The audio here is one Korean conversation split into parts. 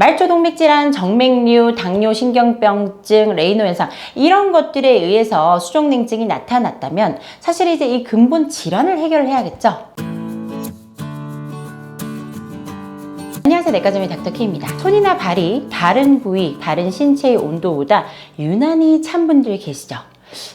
말초동맥질환, 정맥류, 당뇨, 신경병증, 레이노 현상 이런 것들에 의해서 수족냉증이 나타났다면 사실 이제 이 근본 질환을 해결해야겠죠. 안녕하세요, 내과전문의 닥터케입니다. 손이나 발이 다른 부위, 다른 신체의 온도보다 유난히 찬 분들 계시죠?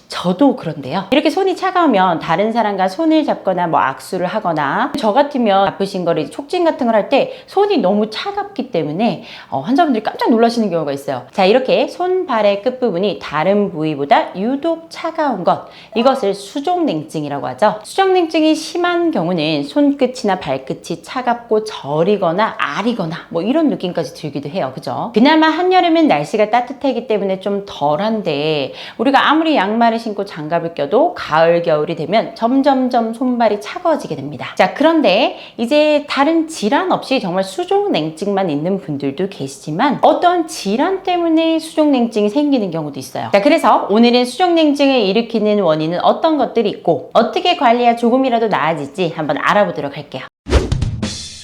저도 그런데요. 이렇게 손이 차가우면 다른 사람과 손을 잡거나 뭐 악수를 하거나, 저 같으면 아프신 거를 촉진 같은 걸 할 때 손이 너무 차갑기 때문에 환자분들이 깜짝 놀라시는 경우가 있어요. 자, 이렇게 손발의 끝부분이 다른 부위보다 유독 차가운 것, 이것을 수족냉증이라고 하죠. 수족냉증이 심한 경우는 손끝이나 발끝이 차갑고 저리거나 아리거나 뭐 이런 느낌까지 들기도 해요. 그죠? 그나마 한여름엔 날씨가 따뜻하기 때문에 좀 덜한데, 우리가 아무리 양말을 신고 장갑을 껴도 가을, 겨울이 되면 점점점 손발이 차가워지게 됩니다. 자, 그런데 이제 다른 질환 없이 정말 수족냉증만 있는 분들도 계시지만 어떤 질환 때문에 수족냉증이 생기는 경우도 있어요. 자, 그래서 오늘은 수족냉증을 일으키는 원인은 어떤 것들이 있고 어떻게 관리해야 조금이라도 나아질지 한번 알아보도록 할게요.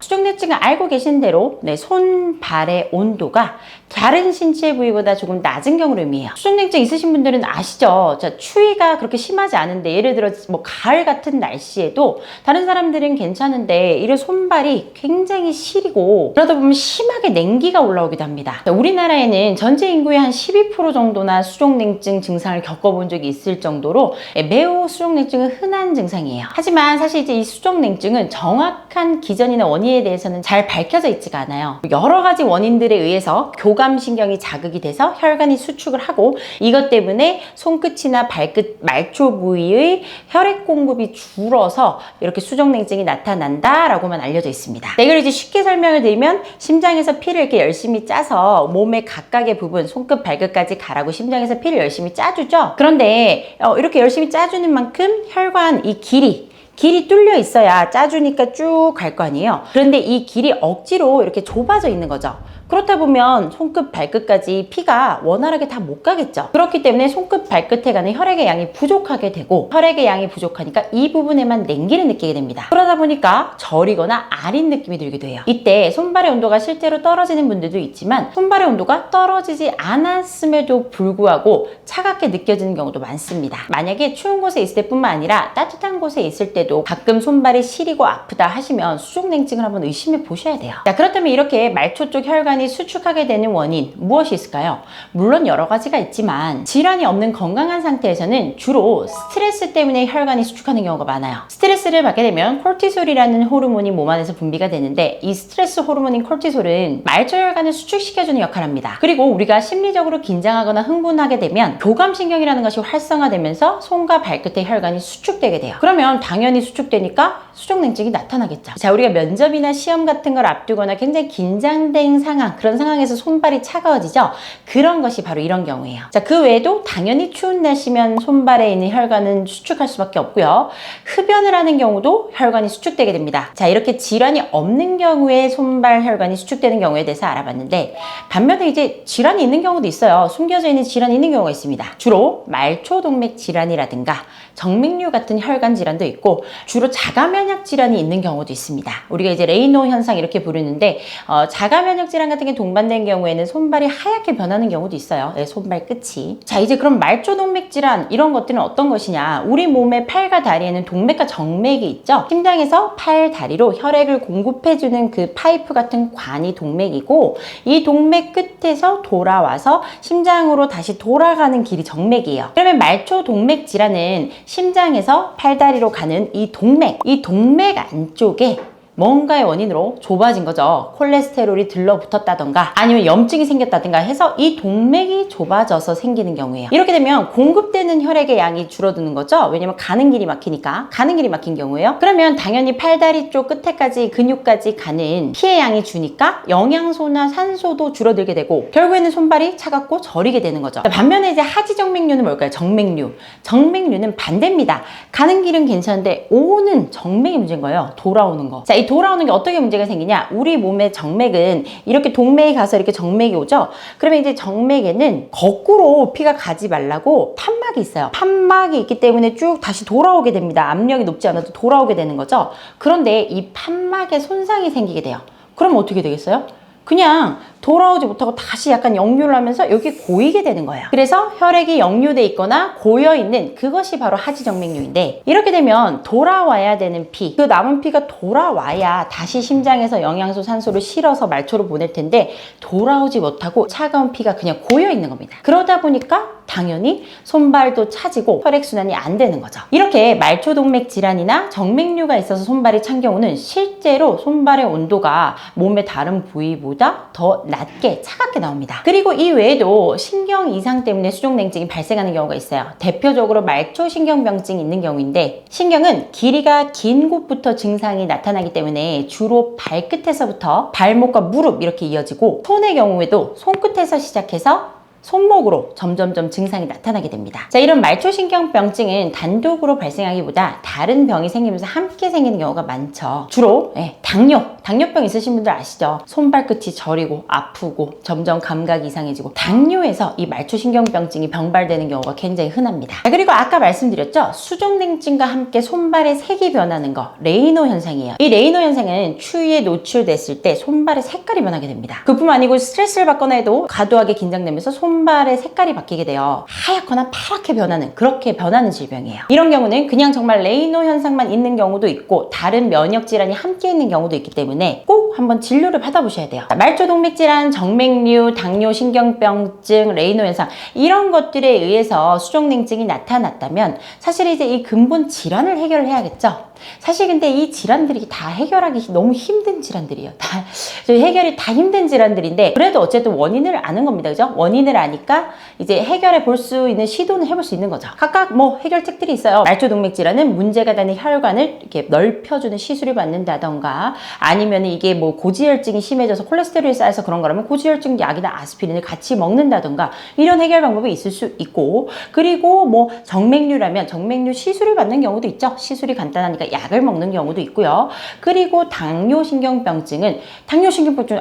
수족냉증을 알고 계신 대로 손발의 온도가 다른 신체 부위보다 조금 낮은 경우를 의미해요. 수족냉증 있으신 분들은 아시죠? 자, 추위가 그렇게 심하지 않은데, 예를 들어 뭐 가을 같은 날씨에도 다른 사람들은 괜찮은데 이런 손발이 굉장히 시리고 그러다 보면 심하게 냉기가 올라오기도 합니다. 자, 우리나라에는 전체 인구의 한 12% 정도나 수족냉증 증상을 겪어본 적이 있을 정도로 매우 수족냉증은 흔한 증상이에요. 하지만 사실 이제 이 수족냉증은 정확한 기전이나 원인에 대해서는 잘 밝혀져 있지가 않아요. 여러 가지 원인들에 의해서 교감신경이 자극이 돼서 혈관이 수축을 하고, 이것 때문에 손끝이나 발끝 말초 부위의 혈액 공급이 줄어서 이렇게 수족냉증이 나타난다라고만 알려져 있습니다. 이걸 이제 쉽게 설명을 드리면, 심장에서 피를 이렇게 열심히 짜서 몸의 각각의 부분, 손끝 발끝까지 가라고 심장에서 피를 열심히 짜주죠. 그런데 이렇게 열심히 짜주는 만큼 혈관 이 길이 뚫려 있어야 짜주니까 쭉 갈 거 아니에요. 그런데 이 길이 억지로 이렇게 좁아져 있는 거죠. 그렇다 보면 손끝 발끝까지 피가 원활하게 다 못 가겠죠. 그렇기 때문에 손끝 발끝에 가는 혈액의 양이 부족하게 되고, 혈액의 양이 부족하니까 이 부분에만 냉기를 느끼게 됩니다. 그러다 보니까 저리거나 아린 느낌이 들기도 해요. 이때 손발의 온도가 실제로 떨어지는 분들도 있지만, 손발의 온도가 떨어지지 않았음에도 불구하고 차갑게 느껴지는 경우도 많습니다. 만약에 추운 곳에 있을 때뿐만 아니라 따뜻한 곳에 있을 때도 가끔 손발이 시리고 아프다 하시면 수족냉증을 한번 의심해 보셔야 돼요. 자, 그렇다면 이렇게 말초 쪽 혈관이 수축하게 되는 원인 무엇이 있을까요? 물론 여러 가지가 있지만, 질환이 없는 건강한 상태에서는 주로 스트레스 때문에 혈관이 수축하는 경우가 많아요. 스트레스를 받게 되면 콜티솔이라는 호르몬이 몸 안에서 분비가 되는데, 이 스트레스 호르몬인 콜티솔은 말초 혈관을 수축시켜주는 역할을 합니다. 그리고 우리가 심리적으로 긴장하거나 흥분하게 되면 교감신경이라는 것이 활성화되면서 손과 발끝의 혈관이 수축되게 돼요. 그러면 당연히 수축되니까 수족냉증이 나타나겠죠. 자, 우리가 면접이나 시험 같은 걸 앞두거나 굉장히 긴장된 상황, 그런 상황에서 손발이 차가워지죠. 그런 것이 바로 이런 경우예요. 자, 그 외에도 당연히 추운 날씨면 손발에 있는 혈관은 수축할 수밖에 없고요. 흡연을 하는 경우도 혈관이 수축되게 됩니다. 자, 이렇게 질환이 없는 경우에 손발 혈관이 수축되는 경우에 대해서 알아봤는데, 반면에 이제 질환이 있는 경우도 있어요. 숨겨져 있는 질환이 있는 경우가 있습니다. 주로 말초동맥 질환이라든가 정맥류 같은 혈관 질환도 있고, 주로 자가면역 질환이 있는 경우도 있습니다. 우리가 이제 레이노 현상 이렇게 부르는데, 자가면역 질환 같은 게 동반된 경우에는 손발이 하얗게 변하는 경우도 있어요. 손발 끝이. 자, 이제 그럼 말초동맥 질환 이런 것들은 어떤 것이냐? 우리 몸의 팔과 다리에는 동맥과 정맥이 있죠. 심장에서 팔, 다리로 혈액을 공급해주는 그 파이프 같은 관이 동맥이고, 이 동맥 끝에서 돌아와서 심장으로 다시 돌아가는 길이 정맥이에요. 그러면 말초동맥 질환은 심장에서 팔다리로 가는 이 동맥 안쪽에 뭔가의 원인으로 좁아진 거죠. 콜레스테롤이 들러붙었다던가 아니면 염증이 생겼다든가 해서 이 동맥이 좁아져서 생기는 경우예요. 이렇게 되면 공급되는 혈액의 양이 줄어드는 거죠. 왜냐면 가는 길이 막히니까. 가는 길이 막힌 경우예요. 그러면 당연히 팔다리 쪽 끝에까지 근육까지 가는 피의 양이 주니까 영양소나 산소도 줄어들게 되고, 결국에는 손발이 차갑고 저리게 되는 거죠. 반면에 이제 하지정맥류는 뭘까요? 정맥류는 반대입니다. 가는 길은 괜찮은데 오는 정맥이 문제인 거예요. 돌아오는 거. 자, 이 돌아오는 게 어떻게 문제가 생기냐? 우리 몸의 정맥은 이렇게 동맥이 가서 이렇게 정맥이 오죠? 그러면 이제 정맥에는 거꾸로 피가 가지 말라고 판막이 있어요. 판막이 있기 때문에 쭉 다시 돌아오게 됩니다. 압력이 높지 않아도 돌아오게 되는 거죠. 그런데 이 판막에 손상이 생기게 돼요. 그럼 어떻게 되겠어요? 그냥 돌아오지 못하고 다시 약간 역류를 하면서 여기 고이게 되는 거예요. 그래서 혈액이 역류돼 있거나 고여 있는 그것이 바로 하지정맥류인데, 이렇게 되면 돌아와야 되는 피, 그 남은 피가 돌아와야 다시 심장에서 영양소, 산소를 실어서 말초로 보낼 텐데 돌아오지 못하고 차가운 피가 그냥 고여 있는 겁니다. 그러다 보니까 당연히 손발도 차지고 혈액순환이 안 되는 거죠. 이렇게 말초동맥 질환이나 정맥류가 있어서 손발이 찬 경우는 실제로 손발의 온도가 몸의 다른 부위보다 더 낮게 차갑게 나옵니다. 그리고 이 외에도 신경 이상 때문에 수족냉증이 발생하는 경우가 있어요. 대표적으로 말초신경병증이 있는 경우인데, 신경은 길이가 긴 곳부터 증상이 나타나기 때문에 주로 발끝에서부터 발목과 무릎 이렇게 이어지고, 손의 경우에도 손끝에서 시작해서 손목으로 점점점 증상이 나타나게 됩니다. 자, 이런 말초신경병증은 단독으로 발생하기보다 다른 병이 생기면서 함께 생기는 경우가 많죠. 주로 당뇨병 있으신 분들 아시죠? 손발끝이 저리고 아프고 점점 감각이 이상해지고, 당뇨에서 이 말초신경병증이 병발되는 경우가 굉장히 흔합니다. 자, 그리고 아까 말씀드렸죠? 수족냉증과 함께 손발의 색이 변하는 거, 레이노 현상이에요. 이 레이노 현상은 추위에 노출됐을 때 손발의 색깔이 변하게 됩니다. 그뿐만 아니고 스트레스를 받거나 해도 과도하게 긴장되면서 손발의 색깔이 바뀌게 돼요. 하얗거나 파랗게 변하는, 그렇게 변하는 질병이에요. 이런 경우는 그냥 정말 레이노 현상만 있는 경우도 있고 다른 면역 질환이 함께 있는 경우도 있기 때문에 꼭 한번 진료를 받아보셔야 돼요. 말초동맥 질환, 정맥류, 당뇨, 신경병증, 레이노 현상, 이런 것들에 의해서 수족냉증이 나타났다면 사실 이제 이 근본 질환을 해결을 해야겠죠. 사실 근데 이 질환들이 다 해결하기 너무 힘든 질환들이에요. 해결이 다 힘든 질환들인데, 그래도 어쨌든 원인을 아는 겁니다. 그죠? 원인을 아니까 이제 해결해 볼 수 있는 시도는 해볼 수 있는 거죠. 각각 뭐 해결책들이 있어요. 말초동맥 질환은 문제가 되는 혈관을 이렇게 넓혀주는 시술을 받는다던가, 아니면 이게 뭐 고지혈증이 심해져서 콜레스테롤이 쌓여서 그런 거라면 고지혈증 약이나 아스피린을 같이 먹는다던가, 이런 해결 방법이 있을 수 있고, 그리고 뭐 정맥류라면 정맥류 시술을 받는 경우도 있죠. 시술이 간단하니까 약을 먹는 경우도 있고요. 그리고 당뇨신경병증은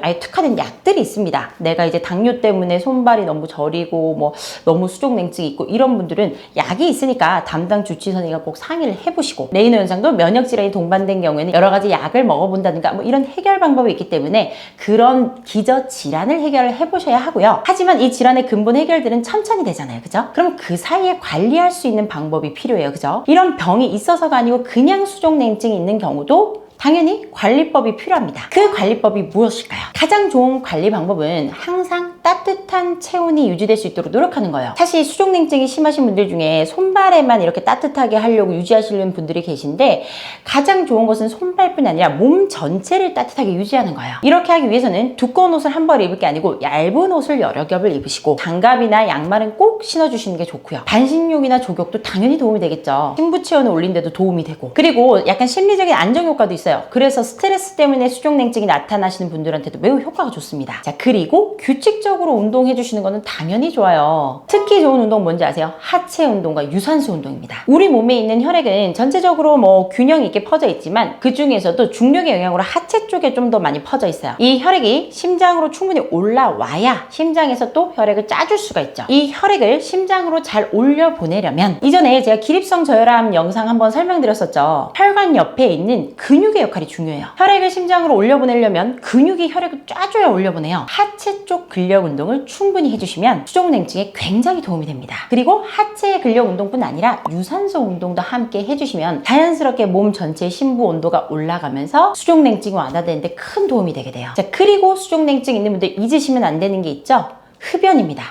아예 특화된 약들이 있습니다. 내가 이제 당뇨 때문에 손발이 너무 저리고 뭐 너무 수족냉증이 있고 이런 분들은 약이 있으니까 담당 주치의선생님과 꼭 상의를 해보시고, 레이노 현상도 면역 질환이 동반된 경우에는 여러 가지 약을 먹어본다든가 뭐 이런 해결 방법이 있기 때문에 그런 기저 질환을 해결을 해보셔야 하고요. 하지만 이 질환의 근본 해결들은 천천히 되잖아요. 그죠? 그럼 그 사이에 관리할 수 있는 방법이 필요해요. 그죠? 이런 병이 있어서가 아니고 그냥 수족냉증이 있는 경우도 당연히 관리법이 필요합니다. 그 관리법이 무엇일까요? 가장 좋은 관리 방법은 항상 따뜻한 체온이 유지될 수 있도록 노력하는 거예요. 사실 수족냉증이 심하신 분들 중에 손발에만 이렇게 따뜻하게 하려고 유지하시는 분들이 계신데, 가장 좋은 것은 손발뿐 아니라 몸 전체를 따뜻하게 유지하는 거예요. 이렇게 하기 위해서는 두꺼운 옷을 한 벌 입을 게 아니고 얇은 옷을 여러 겹을 입으시고, 장갑이나 양말은 꼭 신어주시는 게 좋고요. 반신욕이나 족욕도 당연히 도움이 되겠죠. 신부 체온을 올린데도 도움이 되고, 그리고 약간 심리적인 안정 효과도 있어요. 그래서 스트레스 때문에 수족냉증이 나타나시는 분들한테도 매우 효과가 좋습니다. 자, 그리고 규칙적으로 운동해 주시는 거는 당연히 좋아요. 특히 좋은 운동 뭔지 아세요? 하체 운동과 유산소 운동입니다. 우리 몸에 있는 혈액은 전체적으로 뭐 균형 있게 퍼져 있지만 그 중에서도 중력의 영향으로 하체 쪽에 좀 더 많이 퍼져 있어요. 이 혈액이 심장으로 충분히 올라와야 심장에서 또 혈액을 짜줄 수가 있죠. 이 혈액을 심장으로 잘 올려보내려면, 이전에 제가 기립성 저혈압 영상 한번 설명드렸었죠. 혈관 옆에 있는 근육의 역할이 중요해요. 혈액을 심장으로 올려보내려면 근육이 혈액을 짜줘야 올려보내요. 하체 쪽 근력 운동을 충분히 해주시면 수족냉증에 굉장히 도움이 됩니다. 그리고 하체 근력 운동뿐 아니라 유산소 운동도 함께 해주시면 자연스럽게 몸 전체의 심부 온도가 올라가면서 수족냉증이 완화되는데 큰 도움이 되게 돼요. 자, 그리고 수족냉증 있는 분들 잊으시면 안 되는 게 있죠? 흡연입니다.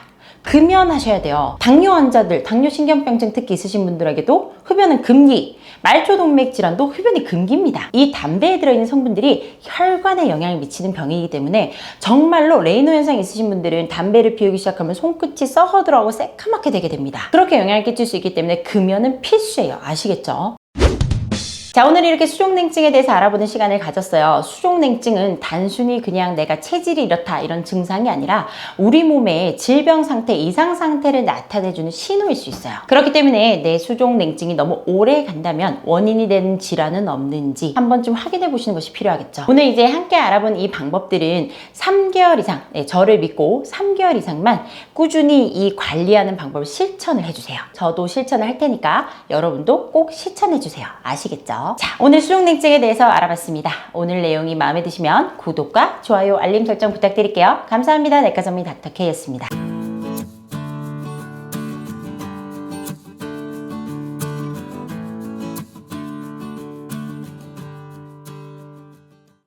금연하셔야 돼요. 당뇨 환자들, 당뇨신경병증 특히 있으신 분들에게도 흡연은 금기. 말초동맥 질환도 흡연이 금기입니다. 이 담배에 들어있는 성분들이 혈관에 영향을 미치는 병이기 때문에 정말로 레이노 현상이 있으신 분들은 담배를 피우기 시작하면 손끝이 썩어 들어가고 새카맣게 되게 됩니다. 그렇게 영향을 끼칠 수 있기 때문에 금연은 필수예요. 아시겠죠? 자, 오늘 이렇게 수족냉증에 대해서 알아보는 시간을 가졌어요. 수족냉증은 단순히 그냥 내가 체질이 이렇다 이런 증상이 아니라 우리 몸의 질병 상태, 이상 상태를 나타내주는 신호일 수 있어요. 그렇기 때문에 내 수족냉증이 너무 오래 간다면 원인이 되는 질환은 없는지 한 번쯤 확인해 보시는 것이 필요하겠죠. 오늘 이제 함께 알아본 이 방법들은 3개월 이상, 저를 믿고 3개월 이상만 꾸준히 이 관리하는 방법을 실천을 해주세요. 저도 실천을 할 테니까 여러분도 꼭 실천해 주세요. 아시겠죠? 있죠. 자, 오늘 수족냉증에 대해서 알아봤습니다. 오늘 내용이 마음에 드시면 구독과 좋아요, 알림 설정 부탁드릴게요. 감사합니다. 내과 전문 닥터 K였습니다.